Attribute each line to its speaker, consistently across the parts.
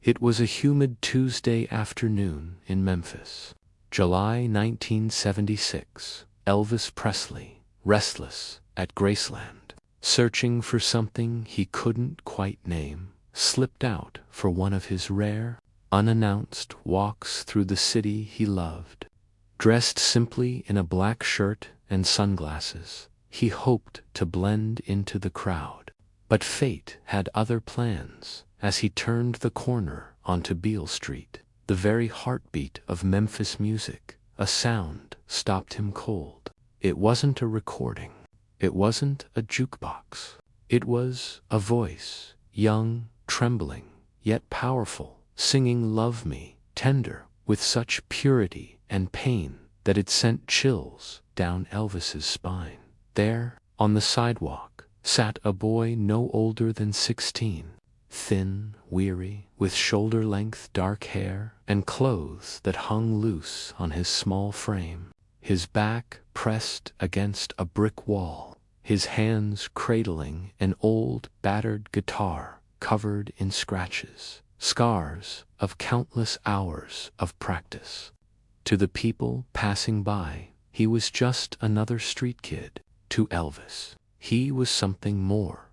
Speaker 1: It was a humid Tuesday afternoon in Memphis. July 1976. Elvis Presley, restless at Graceland, searching for something he couldn't quite name, slipped out for one of his rare, unannounced walks through the city he loved. Dressed simply in a black shirt and sunglasses, he hoped to blend into the crowd. But fate had other plans. As he turned the corner onto Beale Street, the very heartbeat of Memphis music, a sound stopped him cold. It wasn't a recording. It wasn't a jukebox. It was a voice, young, trembling, yet powerful, singing "Love Me," tender, with such purity and pain that it sent chills down Elvis's spine. There, on the sidewalk, sat a boy no older than 16. Thin, weary, with shoulder-length dark hair and clothes that hung loose on his small frame, his back pressed against a brick wall, his hands cradling an old, battered guitar covered in scratches, scars of countless hours of practice. To the people passing by, he was just another street kid. To Elvis, he was something more.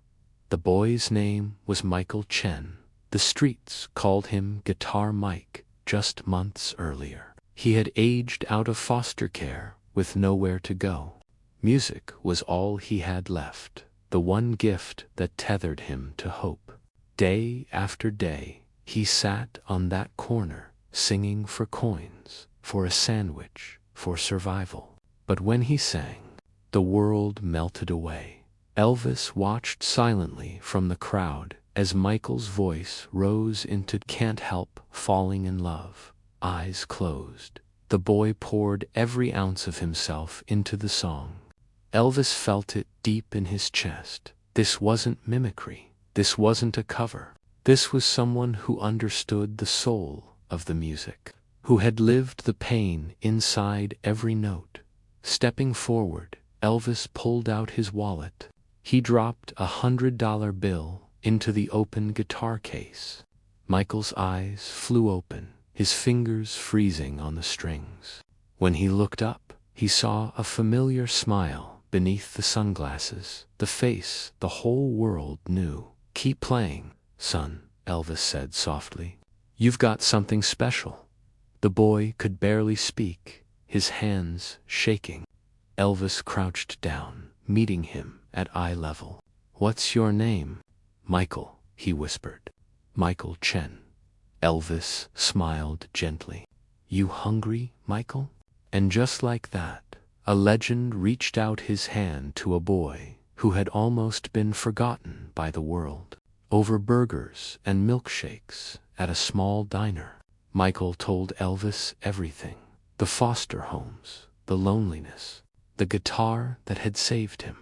Speaker 1: The boy's name was Michael Chen. The streets called him Guitar Mike just months earlier. He had aged out of foster care with nowhere to go. Music was all he had left, the one gift that tethered him to hope. Day after day, he sat on that corner, singing for coins, for a sandwich, for survival. But when he sang, the world melted away. Elvis watched silently from the crowd as Michael's voice rose into "Can't Help Falling in Love." Eyes closed, the boy poured every ounce of himself into the song. Elvis felt it deep in his chest. This wasn't mimicry. This wasn't a cover. This was someone who understood the soul of the music, who had lived the pain inside every note. Stepping forward, Elvis pulled out his wallet. He dropped $100 bill into the open guitar case. Michael's eyes flew open, his fingers freezing on the strings. When he looked up, he saw a familiar smile beneath the sunglasses, the face the whole world knew. "Keep playing, son," Elvis said softly. "You've got something special." The boy could barely speak, his hands shaking. Elvis crouched down, meeting him at eye level. "What's your name?" "Michael," he whispered. "Michael Chen." Elvis smiled gently. "You hungry, Michael?" And just like that, a legend reached out his hand to a boy who had almost been forgotten by the world. Over burgers and milkshakes at a small diner, Michael told Elvis everything. The foster homes, the loneliness, the guitar that had saved him.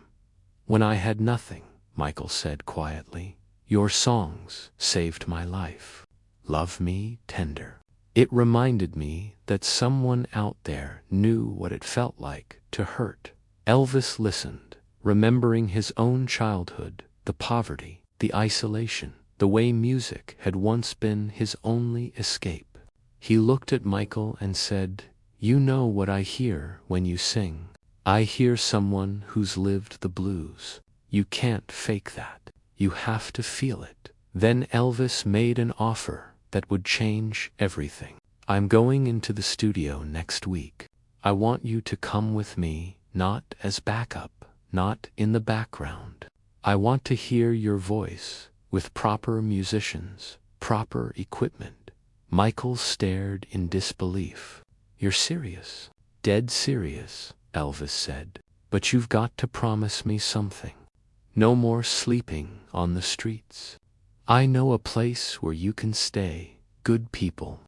Speaker 1: "When I had nothing," Michael said quietly, "your songs saved my life. Love Me Tender. It reminded me that someone out there knew what it felt like to hurt." Elvis listened, remembering his own childhood, the poverty, the isolation, the way music had once been his only escape. He looked at Michael and said, "You know what I hear when you sing. I hear someone who's lived the blues. You can't fake that. You have to feel it." Then Elvis made an offer that would change everything. "I'm going into the studio next week. I want you to come with me, not as backup, not in the background. I want to hear your voice, with proper musicians, proper equipment." Michael stared in disbelief. "You're serious?" "Dead serious," Elvis said. "But you've got to promise me something. No more sleeping on the streets. I know a place where you can stay, good people.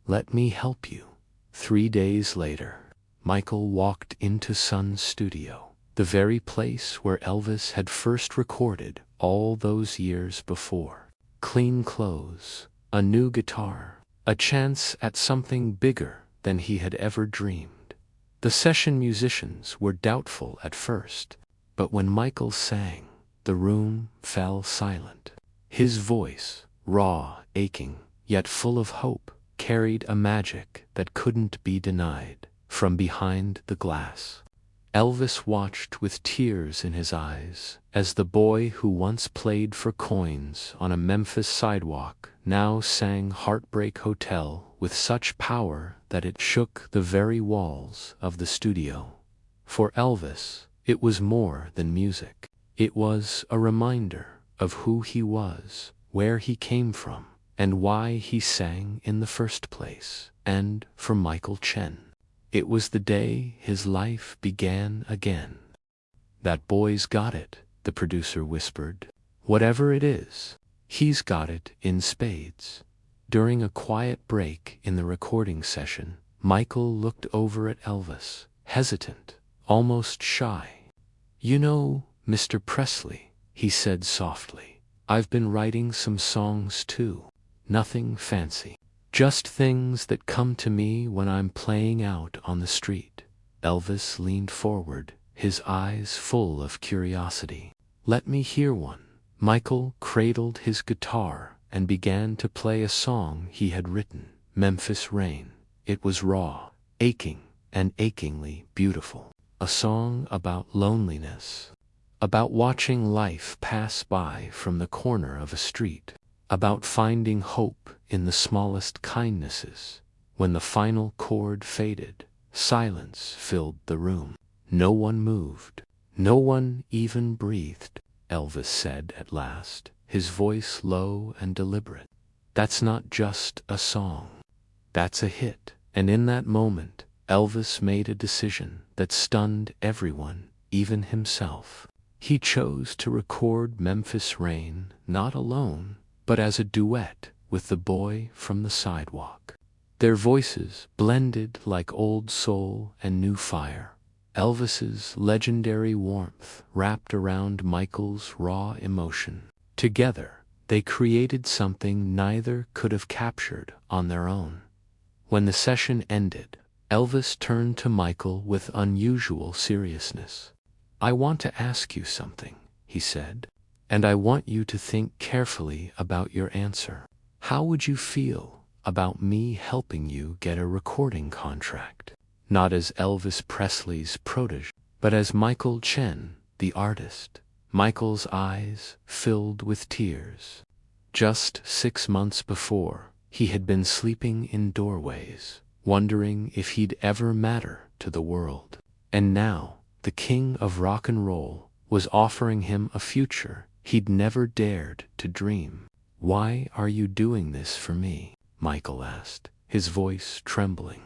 Speaker 1: Let me help you." 3 days later, Michael walked into Sun's studio, the very place where Elvis had first recorded all those years before. Clean clothes, a new guitar, a chance at something bigger than he had ever dreamed. The session musicians were doubtful at first, but when Michael sang, the room fell silent. His voice, raw, aching, yet full of hope, carried a magic that couldn't be denied. From behind the glass, Elvis watched with tears in his eyes as the boy who once played for coins on a Memphis sidewalk now sang Heartbreak Hotel with such power that it shook the very walls of the studio. For Elvis, it was more than music. It was a reminder of who he was, where he came from, and why he sang in the first place. And for Michael Chen, it was the day his life began again. "That boy's got it," the producer whispered. "Whatever it is, he's got it in spades." During a quiet break in the recording session, Michael looked over at Elvis, hesitant, almost shy. "You know, Mr. Presley," he said softly, "I've been writing some songs too. Nothing fancy. Just things that come to me when I'm playing out on the street." Elvis leaned forward, his eyes full of curiosity. "Let me hear one." Michael cradled his guitar and began to play a song he had written, "Memphis Rain." It was raw, aching, and achingly beautiful. A song about loneliness, about watching life pass by from the corner of a street, about finding hope in the smallest kindnesses. When the final chord faded, silence filled the room. No one moved. No one even breathed. Elvis said at last, his voice low and deliberate, "That's not just a song. That's a hit." And in that moment, Elvis made a decision that stunned everyone, even himself. He chose to record Memphis Rain not alone, but as a duet with the boy from the sidewalk. Their voices blended like old soul and new fire. Elvis's legendary warmth wrapped around Michael's raw emotion. Together, they created something neither could have captured on their own. When the session ended, Elvis turned to Michael with unusual seriousness. "I want to ask you something," he said, "and I want you to think carefully about your answer. How would you feel about me helping you get a recording contract? Not as Elvis Presley's protege, but as Michael Chen, the artist." Michael's eyes filled with tears. Just 6 months before, he had been sleeping in doorways, wondering if he'd ever matter to the world. And now, the king of rock and roll was offering him a future he'd never dared to dream. "Why are you doing this for me?" Michael asked, his voice trembling.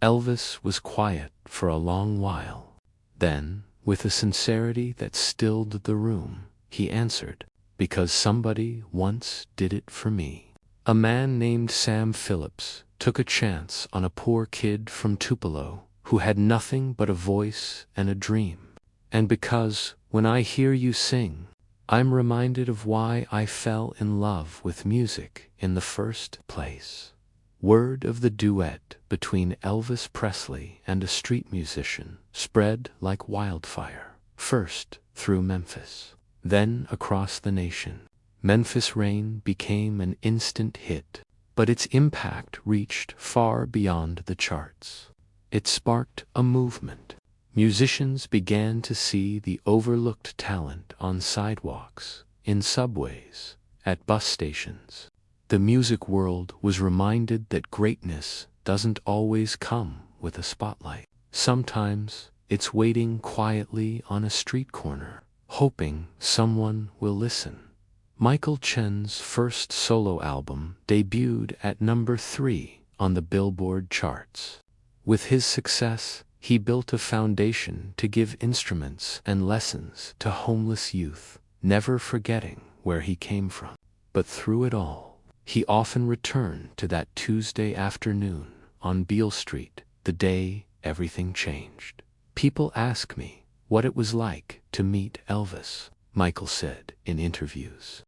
Speaker 1: Elvis was quiet for a long while. Then, with a sincerity that stilled the room, he answered, "Because somebody once did it for me. A man named Sam Phillips took a chance on a poor kid from Tupelo who had nothing but a voice and a dream. And because, when I hear you sing, I'm reminded of why I fell in love with music in the first place." Word of the duet between Elvis Presley and a street musician spread like wildfire, first through Memphis, then across the nation. Memphis Rain became an instant hit, but its impact reached far beyond the charts. It sparked a movement. Musicians began to see the overlooked talent on sidewalks, in subways, at bus stations. The music world was reminded that greatness doesn't always come with a spotlight. Sometimes it's waiting quietly on a street corner, hoping someone will listen. Michael Chen's first solo album debuted at number 3 on the Billboard charts. With his success, he built a foundation to give instruments and lessons to homeless youth, never forgetting where he came from. But through it all, he often returned to that Tuesday afternoon on Beale Street, the day everything changed. "People ask me what it was like to meet Elvis," Michael said in interviews.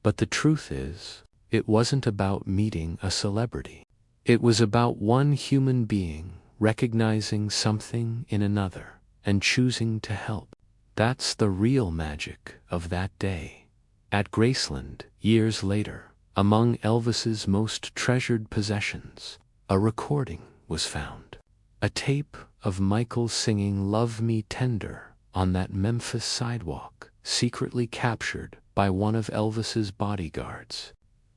Speaker 1: "But the truth is, it wasn't about meeting a celebrity. It was about one human being recognizing something in another and choosing to help. That's the real magic of that day." At Graceland, years later, Among Elvis's most treasured possessions, a recording was found. A tape of Michael singing "Love Me Tender" on that Memphis sidewalk, secretly captured by one of Elvis's bodyguards.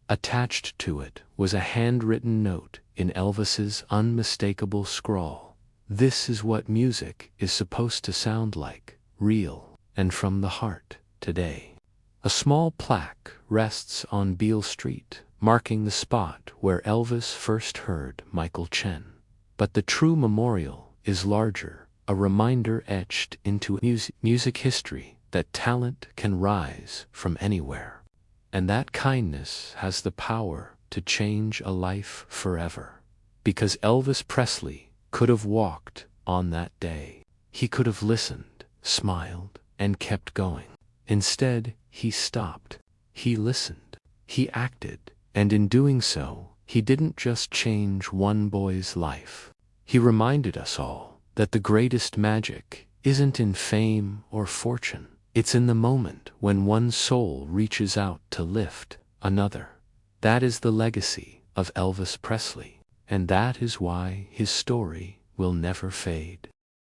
Speaker 1: Attached to it was a handwritten note in Elvis's unmistakable scrawl. "This is what music is supposed to sound like, real and from the heart, today." A small plaque rests on Beale Street, marking the spot where Elvis first heard Michael Chen. But the true memorial is larger, a reminder etched into music history that talent can rise from anywhere, and that kindness has the power to change a life forever. Because Elvis Presley could have walked on that day. He could have listened, smiled, and kept going. Instead, he stopped. He listened. He acted. And in doing so, he didn't just change one boy's life. He reminded us all that the greatest magic isn't in fame or fortune. It's in the moment when one soul reaches out to lift another. That is the legacy of Elvis Presley, and that is why his story will never fade.